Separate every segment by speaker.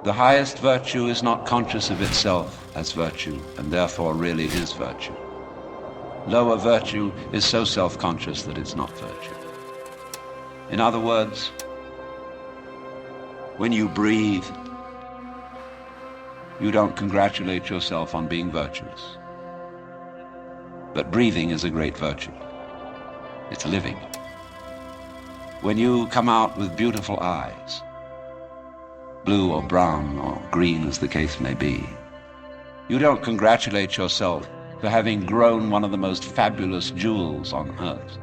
Speaker 1: The highest virtue is not conscious of itself as virtue, and therefore really is virtue. Lower virtue is so self-conscious that it's not virtue. In other words, when you breathe, you don't congratulate yourself on being virtuous. But breathing is a great virtue. It's living. When you come out with beautiful eyes, blue or brown or green as the case may be, you don't congratulate yourself for having grown one of the most fabulous jewels on earth.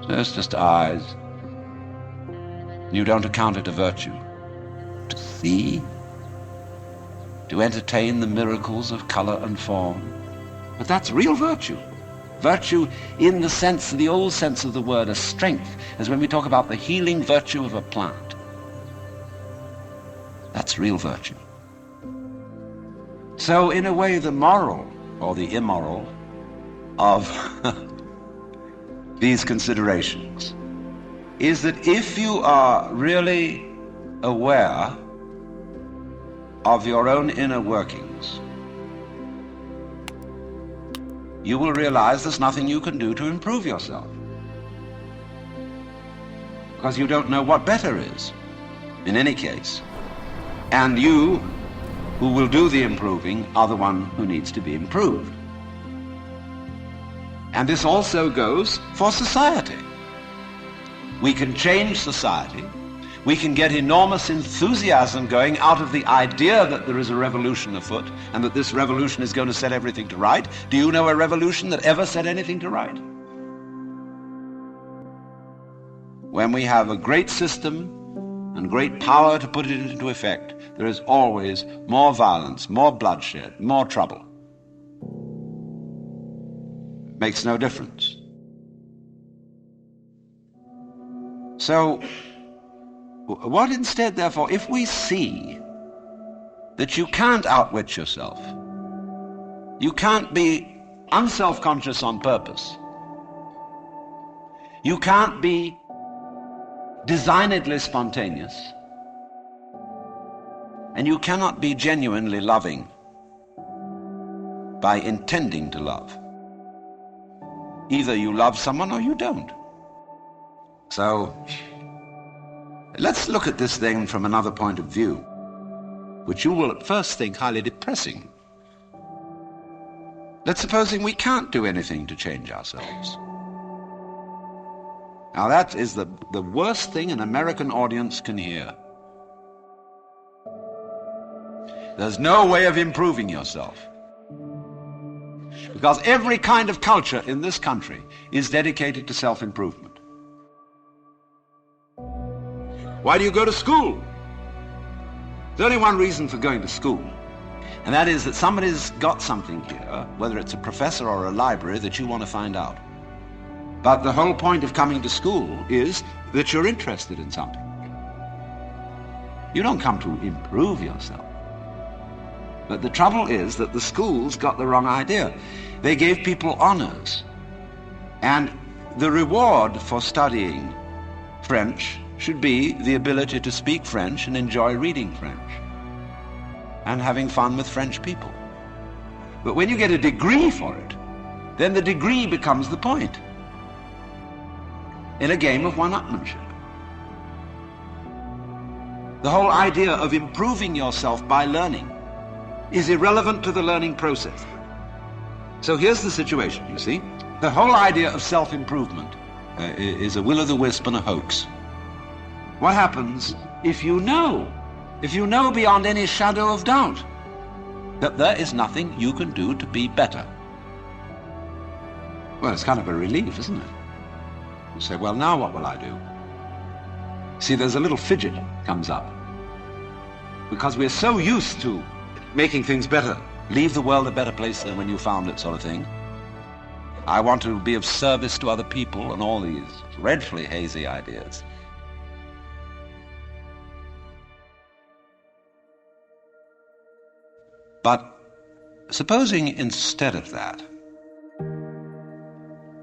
Speaker 1: So it's just eyes. You don't account it a virtue. To see, to entertain the miracles of color and form. But that's real virtue. Virtue in the sense, the old sense of the word, a strength, as when we talk about the healing virtue of a plant. That's real virtue. So in a way, the moral or the immoral of these considerations is that if you are really aware of your own inner workings, you will realize there's nothing you can do to improve yourself, because you don't know what better is in any case. And you who will do the improving are the one who needs to be improved. And this also goes for society. We can change society. We can get enormous enthusiasm going out of the idea that there is a revolution afoot and that this revolution is going to set everything to right. Do you know a revolution that ever set anything to right? When we have a great system and great power to put it into effect, there is always more violence, more bloodshed, more trouble. Makes no difference. So, what instead, therefore, if we see that you can't outwit yourself, you can't be unself-conscious on purpose, you can't be designedly spontaneous, and you cannot be genuinely loving by intending to love. Either you love someone or you don't. So, let's look at this thing from another point of view, which you will at first think highly depressing. Let's supposing we can't do anything to change ourselves. Now that is the worst thing an American audience can hear. There's no way of improving yourself. Because every kind of culture in this country is dedicated to self-improvement. Why do you go to school? There's only one reason for going to school, and that is that somebody's got something here, whether it's a professor or a library, that you want to find out. But the whole point of coming to school is that you're interested in something. You don't come to improve yourself. But the trouble is that the schools got the wrong idea. They gave people honors. And the reward for studying French should be the ability to speak French and enjoy reading French and having fun with French people. But when you get a degree for it, then the degree becomes the point in a game of one-upmanship. The whole idea of improving yourself by learning is irrelevant to the learning process. So here's the situation, you see. The whole idea of self-improvement is a will-o'-the-wisp and a hoax. What happens if you know beyond any shadow of doubt that there is nothing you can do to be better? Well, it's kind of a relief, isn't it? You say, well, now what will I do? See, there's a little fidget comes up. Because we're so used to making things better. Leave the world a better place than when you found it, sort of thing. I want to be of service to other people and all these dreadfully hazy ideas. But supposing instead of that,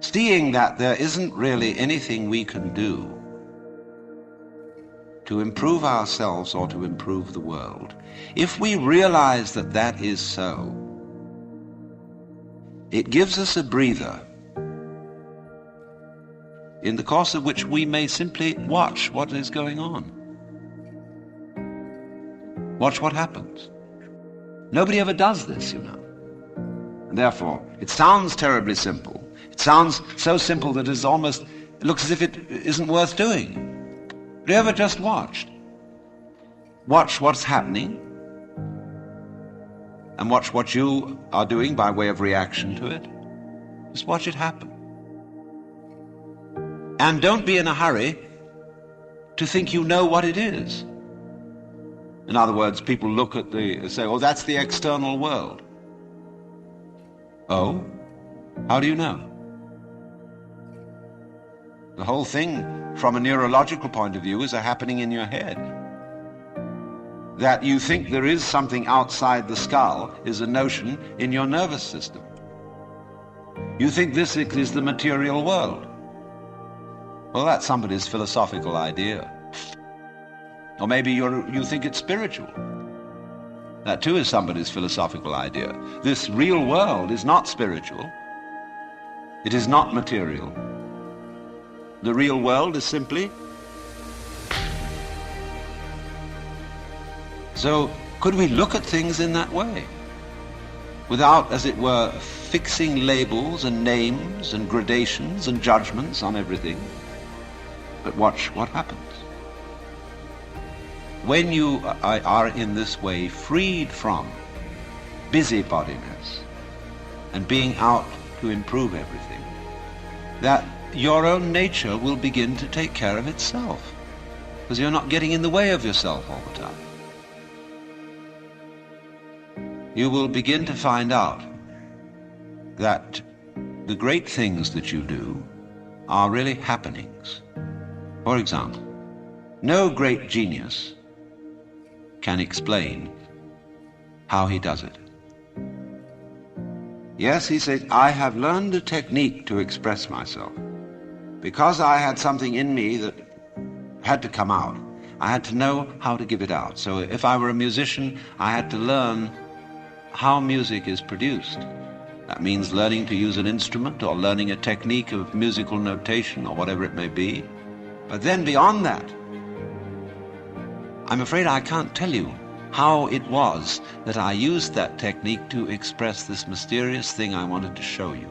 Speaker 1: seeing that there isn't really anything we can do to improve ourselves or to improve the world, if we realize that that is so, it gives us a breather in the course of which we may simply watch what is going on. Watch what happens. Nobody ever does this, you know. And therefore, it sounds terribly simple. It sounds so simple that it looks as if it isn't worth doing. Have you ever just watched? Watch what's happening and watch what you are doing by way of reaction to it. Just watch it happen. And don't be in a hurry to think you know what it is. In other words, people look at say, oh, that's the external world. Oh? How do you know? The whole thing, from a neurological point of view, is a happening in your head. That you think there is something outside the skull is a notion in your nervous system. You think this is the material world. Well, that's somebody's philosophical idea. Or maybe you think it's spiritual. That too is somebody's philosophical idea. This real world is not spiritual. It is not material. The real world is simply... So, could we look at things in that way? Without, as it were, fixing labels and names and gradations and judgments on everything? But watch what happens. When you are in this way freed from busybodiness and being out to improve everything, that your own nature will begin to take care of itself, because you're not getting in the way of yourself all the time. You will begin to find out that the great things that you do are really happenings. For example, no great genius can explain how he does it. Yes, he said, I have learned a technique to express myself. Because I had something in me that had to come out, I had to know how to give it out. So if I were a musician, I had to learn how music is produced. That means learning to use an instrument or learning a technique of musical notation or whatever it may be. But then beyond that, I'm afraid I can't tell you how it was that I used that technique to express this mysterious thing I wanted to show you.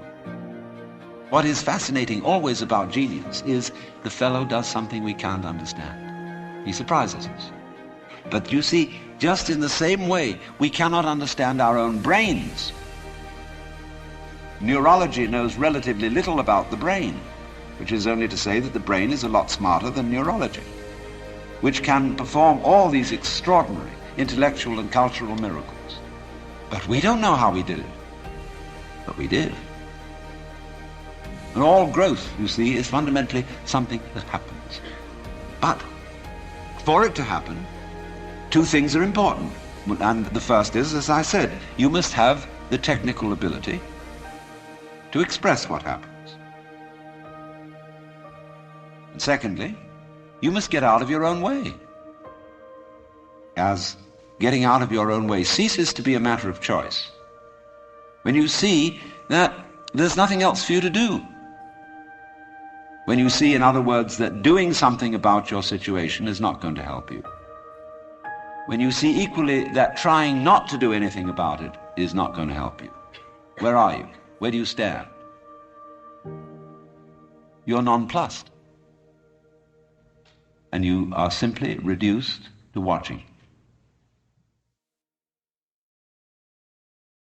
Speaker 1: What is fascinating always about genius is the fellow does something we can't understand. He surprises us. But you see, just in the same way, we cannot understand our own brains. Neurology knows relatively little about the brain, which is only to say that the brain is a lot smarter than neurology, which can perform all these extraordinary intellectual and cultural miracles. But we don't know how we did it. But we did. And all growth, you see, is fundamentally something that happens. But for it to happen, two things are important. And the first is, as I said, you must have the technical ability to express what happens. And secondly, you must get out of your own way. As getting out of your own way ceases to be a matter of choice, when you see that there's nothing else for you to do. When you see, in other words, that doing something about your situation is not going to help you. When you see equally that trying not to do anything about it is not going to help you. Where are you? Where do you stand? You're nonplussed. And you are simply reduced to watching.